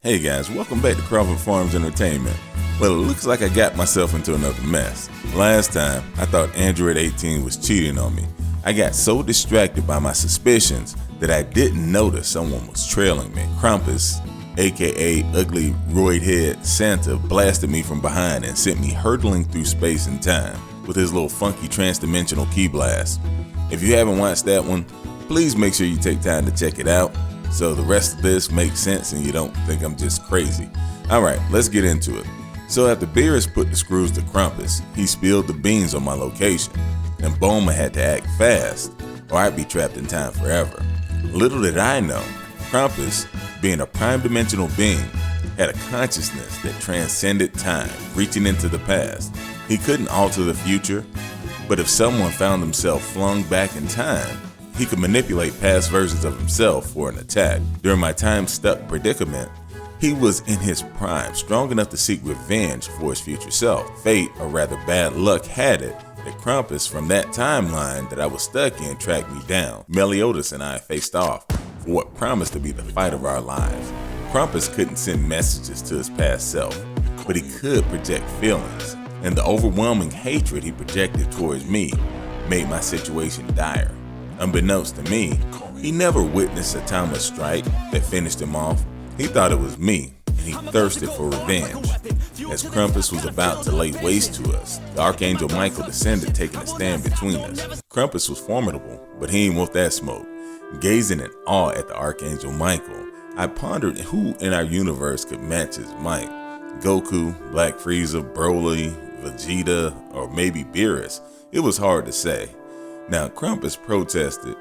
Hey guys, welcome back to Crawford Farms Entertainment. Well, it looks like I got myself into another mess. Last time, I thought Android 18 was cheating on me. I got so distracted by my suspicions that I didn't notice someone was trailing me. Krampus, aka Ugly Roid Head Santa, blasted me from behind and sent me hurtling through space and time with his little funky trans-dimensional key blast. If you haven't watched that one, please make sure you take time to check it out, so the rest of this makes sense and you don't think I'm just crazy. Alright, let's get into it. So after Beerus put the screws to Krampus, he spilled the beans on my location, and Bulma had to act fast or I'd be trapped in time forever. Little did I know, Krampus, being a prime dimensional being, had a consciousness that transcended time, reaching into the past. He couldn't alter the future, but if someone found himself flung back in time, he could manipulate past versions of himself for an attack. During my time-stuck predicament, he was in his prime, strong enough to seek revenge for his future self. Fate, or rather bad luck, had it that Krampus from that timeline that I was stuck in tracked me down. Meliodas and I faced off for what promised to be the fight of our lives. Krampus couldn't send messages to his past self, but he could project feelings, and the overwhelming hatred he projected towards me made my situation dire. Unbeknownst to me, he never witnessed a timeless strike that finished him off. He thought it was me, and he thirsted for revenge. As Krampus was about to lay waste to us, the Archangel Michael descended, taking a stand between us. Krampus was formidable, but he ain't want that smoke. Gazing in awe at the Archangel Michael, I pondered who in our universe could match his might. Goku, Black Frieza, Broly, Vegeta, or maybe Beerus. It was hard to say. Now, Krampus protested.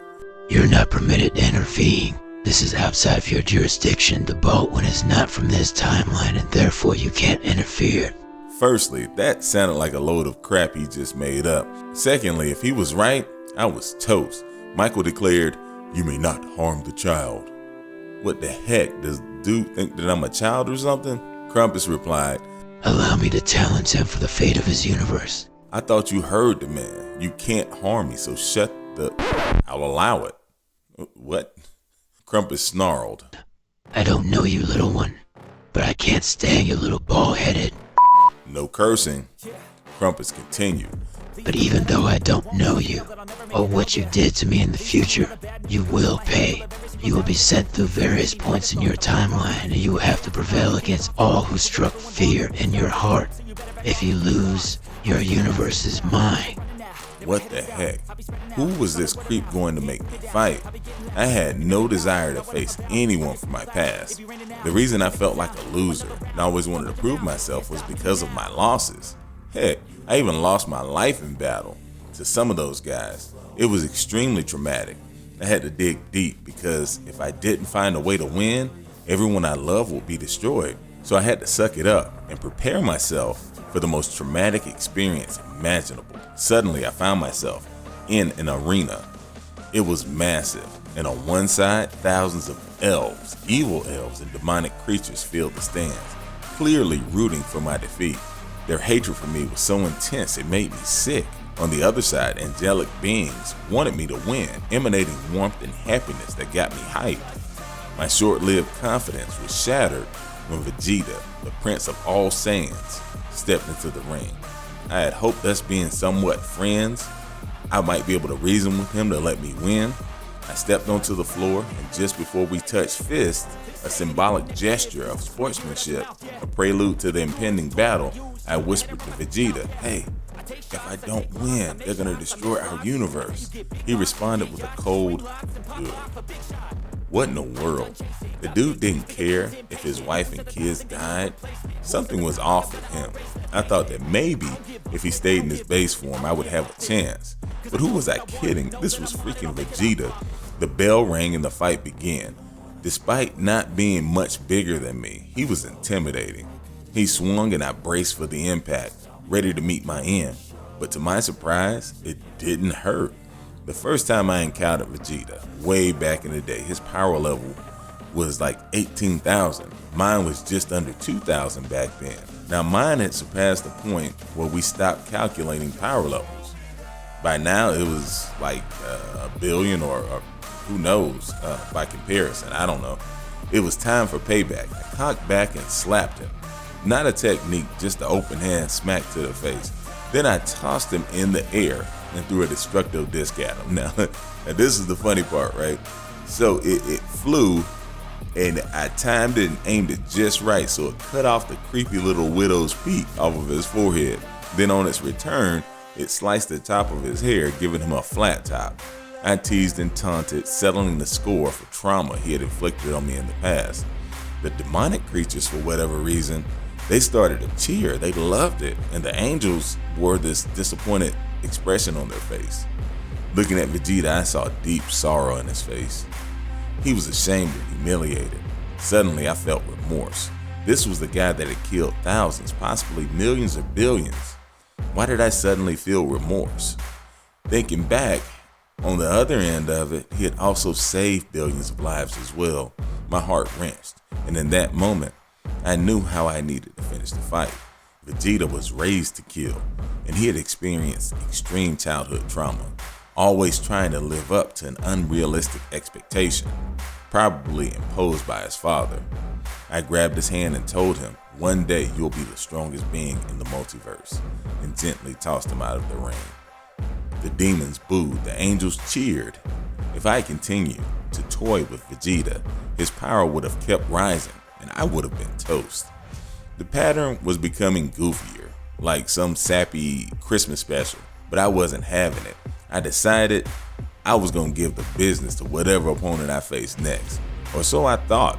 "You're not permitted to intervene. This is outside of your jurisdiction. The boat one is not from this timeline, and therefore you can't interfere." Firstly, that sounded like a load of crap he just made up. Secondly, if he was right, I was toast. Michael declared, "You may not harm the child." What the heck, does dude think that I'm a child or something? Krampus replied, "Allow me to challenge him for the fate of his universe." "I thought you heard the man. You can't harm me, so shut the... I'll allow it." What? Krampus snarled, "I don't know you, little one, but I can't stand you, little bald-headed." No cursing. Krampus continued, "But even though I don't know you, or what you did to me in the future, you will pay. You will be sent through various points in your timeline, and you will have to prevail against all who struck fear in your heart. If you lose, your universe is mine." What the heck? Who was this creep going to make me fight? I had no desire to face anyone from my past. The reason I felt like a loser and always wanted to prove myself was because of my losses. Heck, I even lost my life in battle to some of those guys. It was extremely traumatic. I had to dig deep because if I didn't find a way to win, everyone I loved would be destroyed. So I had to suck it up and prepare myself for the most traumatic experience imaginable. Suddenly, I found myself in an arena. It was massive, and on one side, thousands of elves, evil elves, and demonic creatures filled the stands, clearly rooting for my defeat. Their hatred for me was so intense it made me sick. On the other side, angelic beings wanted me to win, emanating warmth and happiness that got me hyped. My short-lived confidence was shattered when Vegeta, the Prince of all Saiyans, stepped into the ring. I had hoped us being somewhat friends, I might be able to reason with him to let me win. I stepped onto the floor, and just before we touched fists, a symbolic gesture of sportsmanship, a prelude to the impending battle, I whispered to Vegeta, "Hey, if I don't win, they're gonna destroy our universe." He responded with a cold, "Good." What in the world? The dude didn't care if his wife and kids died. Something was off with him. I thought that maybe if he stayed in his base form, I would have a chance. But who was I kidding? This was freaking Vegeta. The bell rang and the fight began. Despite not being much bigger than me, he was intimidating. He swung and I braced for the impact, ready to meet my end. But to my surprise, it didn't hurt. The first time I encountered Vegeta, way back in the day, his power level was like 18,000. Mine was just under 2,000 back then. Now mine had surpassed the point where we stopped calculating power levels. By now it was like a billion or who knows by comparison, I don't know. It was time for payback. I cocked back and slapped him. Not a technique, just an open hand smack to the face. Then I tossed him in the air and threw a destructo disc at him. Now this is the funny part, right? So it flew, and I timed it and aimed it just right, so it cut off the creepy little widow's peak off of his forehead. Then on its return, it sliced the top of his hair, giving him a flat top. I teased and taunted, settling the score for trauma he had inflicted on me in the past. The demonic creatures, for whatever reason, they started to cheer. They loved it, and the angels wore this disappointed expression on their face. Looking at Vegeta, I saw deep sorrow in his face. He was ashamed and humiliated. Suddenly, I felt remorse. This was the guy that had killed thousands, possibly millions or billions. Why did I suddenly feel remorse? Thinking back, on the other end of it, he had also saved billions of lives as well. My heart wrenched, and in that moment, I knew how I needed to finish the fight. Vegeta was raised to kill, and he had experienced extreme childhood trauma, always trying to live up to an unrealistic expectation, probably imposed by his father. I grabbed his hand and told him, "One day you'll be the strongest being in the multiverse," and gently tossed him out of the ring. The demons booed, the angels cheered. If I continued to toy with Vegeta, his power would have kept rising, and I would have been toast. The pattern was becoming goofier, like some sappy Christmas special, but I wasn't having it. I decided I was going to give the business to whatever opponent I faced next, or so I thought.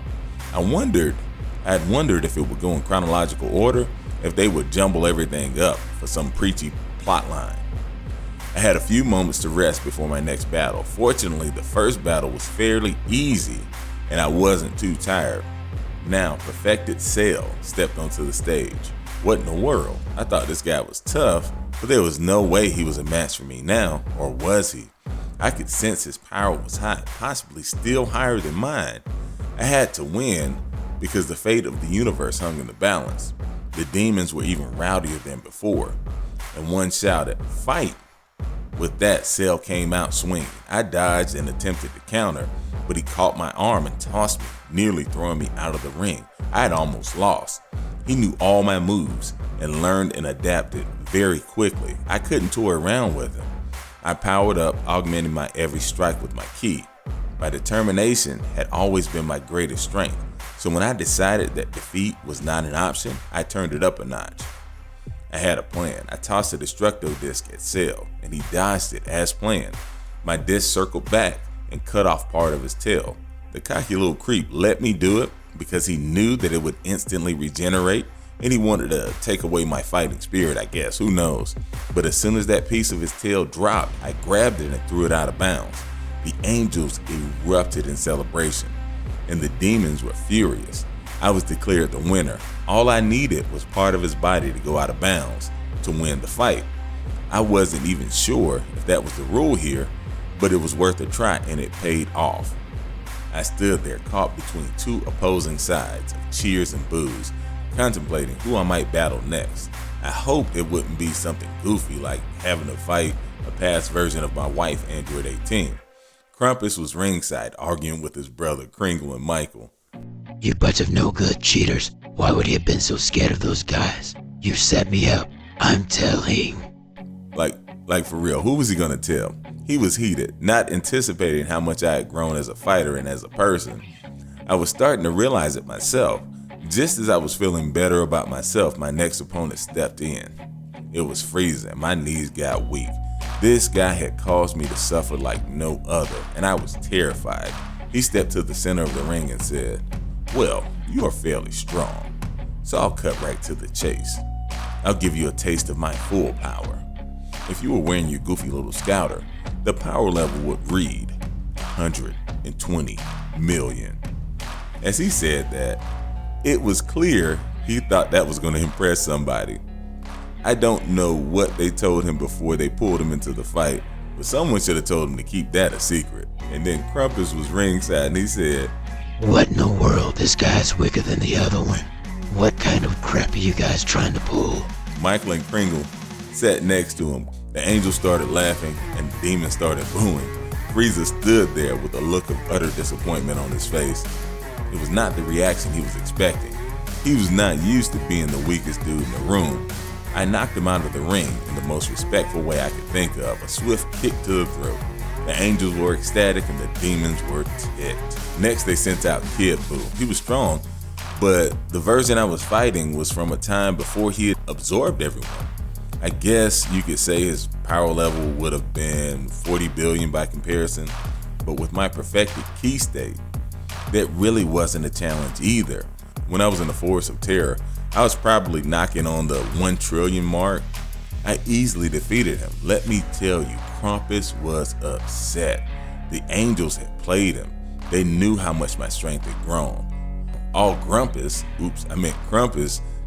I had wondered if it would go in chronological order, if they would jumble everything up for some preachy plot line. I had a few moments to rest before my next battle. Fortunately, the first battle was fairly easy, and I wasn't too tired. Now, Perfected Cell stepped onto the stage. What in the world? I thought this guy was tough, but there was no way he was a match for me now, or was he? I could sense his power was high, possibly still higher than mine. I had to win because the fate of the universe hung in the balance. The demons were even rowdier than before, and one shouted, "Fight!" With that, Cell came out swinging. I dodged and attempted to counter, but he caught my arm and tossed me, nearly throwing me out of the ring. I had almost lost. He knew all my moves and learned and adapted very quickly. I couldn't toy around with him. I powered up, augmenting my every strike with my ki. My determination had always been my greatest strength, so when I decided that defeat was not an option, I turned it up a notch. I had a plan. I tossed a destructo disc at Cell, and he dodged it as planned. My disc circled back and cut off part of his tail. The cocky little creep let me do it because he knew that it would instantly regenerate, and he wanted to take away my fighting spirit, I guess, who knows. But as soon as that piece of his tail dropped, I grabbed it and threw it out of bounds. The angels erupted in celebration, and the demons were furious. I was declared the winner. All I needed was part of his body to go out of bounds to win the fight. I wasn't even sure if that was the rule here, but it was worth a try, and it paid off. I stood there caught between two opposing sides of cheers and boos, contemplating who I might battle next. I hoped it wouldn't be something goofy like having to fight a past version of my wife, Android 18. Krampus was ringside arguing with his brother Kringle and Michael. "You bunch of no good cheaters. Why would he have been so scared of those guys? You set me up. I'm telling." Like for real, who was he gonna tell? He was heated, not anticipating how much I had grown as a fighter and as a person. I was starting to realize it myself. Just as I was feeling better about myself, my next opponent stepped in. It was Frieza, and my knees got weak. This guy had caused me to suffer like no other, and I was terrified. He stepped to the center of the ring and said, "Well, you are fairly strong, so I'll cut right to the chase. I'll give you a taste of my full power. If you were wearing your goofy little scouter, the power level would read 120 million. As he said that, it was clear he thought that was going to impress somebody. I don't know what they told him before they pulled him into the fight, but someone should have told him to keep that a secret. And then Krampus was ringside and he said, "What in the world? This guy's weaker than the other one. What kind of crap are you guys trying to pull?" Michael and Kringle sat next to him. The angels started laughing and the demons started booing. Frieza stood there with a look of utter disappointment on his face. It was not the reaction he was expecting. He was not used to being the weakest dude in the room. I knocked him out of the ring in the most respectful way I could think of, a swift kick to the throat. The angels were ecstatic and the demons were ticked. Next, they sent out Kid Buu. He was strong, but the version I was fighting was from a time before he had absorbed everyone. I guess you could say his power level would have been 40 billion by comparison, but with my perfected key state, that really wasn't a challenge either. When I was in the Forest of Terror, I was probably knocking on the 1 trillion mark. I easily defeated him. Let me tell you, Krampus was upset. The angels had played him. They knew how much my strength had grown. All Krampus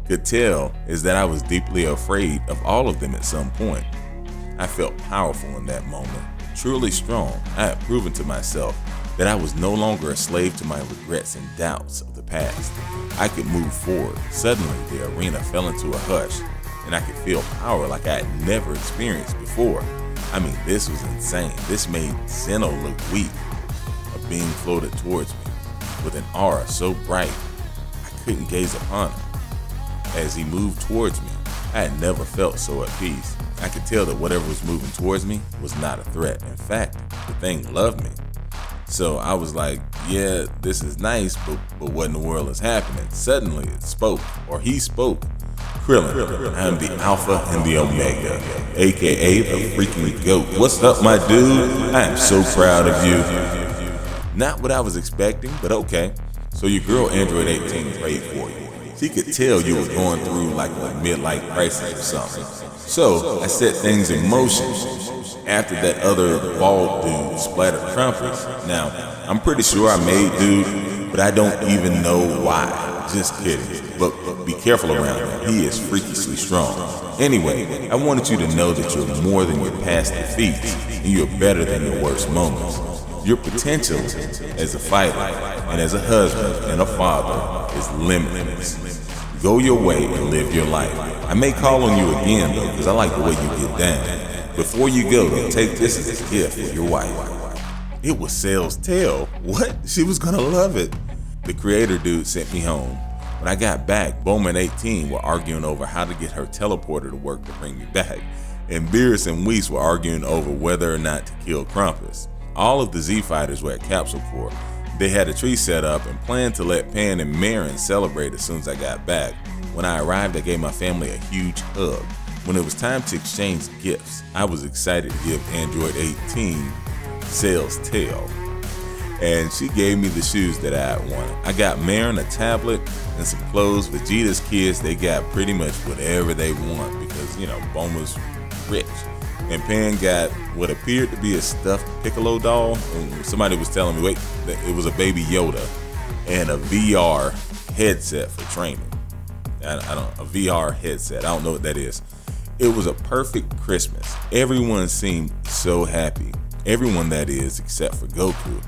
could tell is that I was deeply afraid of all of them at some point. I felt powerful in that moment, truly strong. I had proven to myself that I was no longer a slave to my regrets and doubts of the past. I could move forward. Suddenly, the arena fell into a hush, and I could feel power like I had never experienced before. I mean, this was insane. This made Zeno look weak. A being floated towards me with an aura so bright, I couldn't gaze upon him. As he moved towards me, I had never felt so at peace. I could tell that whatever was moving towards me was not a threat. In fact, the thing loved me. So I was like, yeah, this is nice, but what in the world is happening? Suddenly it spoke, or he spoke. Krillin, I'm the Alpha and the Omega, aka the freaking GOAT. What's up, my dude? I am so proud of you. Not what I was expecting, but okay. So your girl Android 18 prayed for you. She could tell you were going through like a midlife crisis or something. So I set things in motion. After that other bald dude splattered Krampus. Now, I'm pretty sure I made dude, but I don't even know why. Just kidding. But be careful around him. He is freakishly strong. Anyway, I wanted you to know that you're more than your past defeats, and you're better than your worst moments. Your potential as a fighter and as a husband and a father is limitless. Go your way and live your life. I may call on you again though, because I like the way you get down. Before you go though, take this as a gift for your wife. It was Cell's tail. What? She was gonna love it. The creator dude sent me home. When I got back, Bowman 18 were arguing over how to get her teleporter to work to bring me back. And Beerus and Whis were arguing over whether or not to kill Krampus. All of the Z fighters were at Capsule Corp. They had a tree set up and planned to let Pan and Marin celebrate as soon as I got back. When I arrived, I gave my family a huge hug. When it was time to exchange gifts, I was excited to give Android 18 Cell's tail. And she gave me the shoes that I had wanted. I got Marin a tablet and some clothes. Vegeta's kids, they got pretty much whatever they want because, Bulma's rich. And Pan got what appeared to be a stuffed Piccolo doll. And somebody was telling me, wait, that it was a baby Yoda and a VR headset for training. A VR headset. I don't know what that is. It was a perfect Christmas. Everyone seemed so happy. Everyone, that is, except for Goku.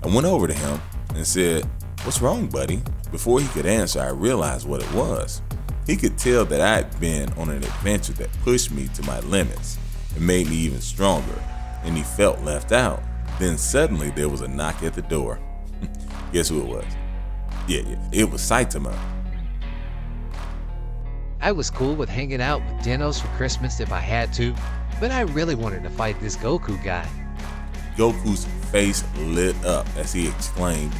I went over to him and said, "What's wrong, buddy?" Before he could answer, I realized what it was. He could tell that I had been on an adventure that pushed me to my limits. It made me even stronger, and he felt left out. Then suddenly there was a knock at the door. Guess who it was? Yeah, it was Saitama. I was cool with hanging out with Dinos for Christmas if I had to, but I really wanted to fight this Goku guy. Goku's face lit up as he exclaimed,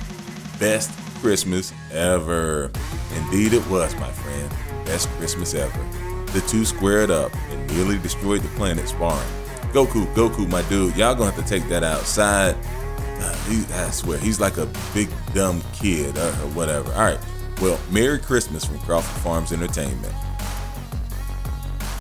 "Best Christmas ever." Indeed it was, my friend. Best Christmas ever. The two squared up and nearly destroyed the planet sparring. Goku, my dude, y'all gonna have to take that outside. I swear, he's like a big dumb kid or whatever. All right, well, Merry Christmas from Crawford Farms Entertainment.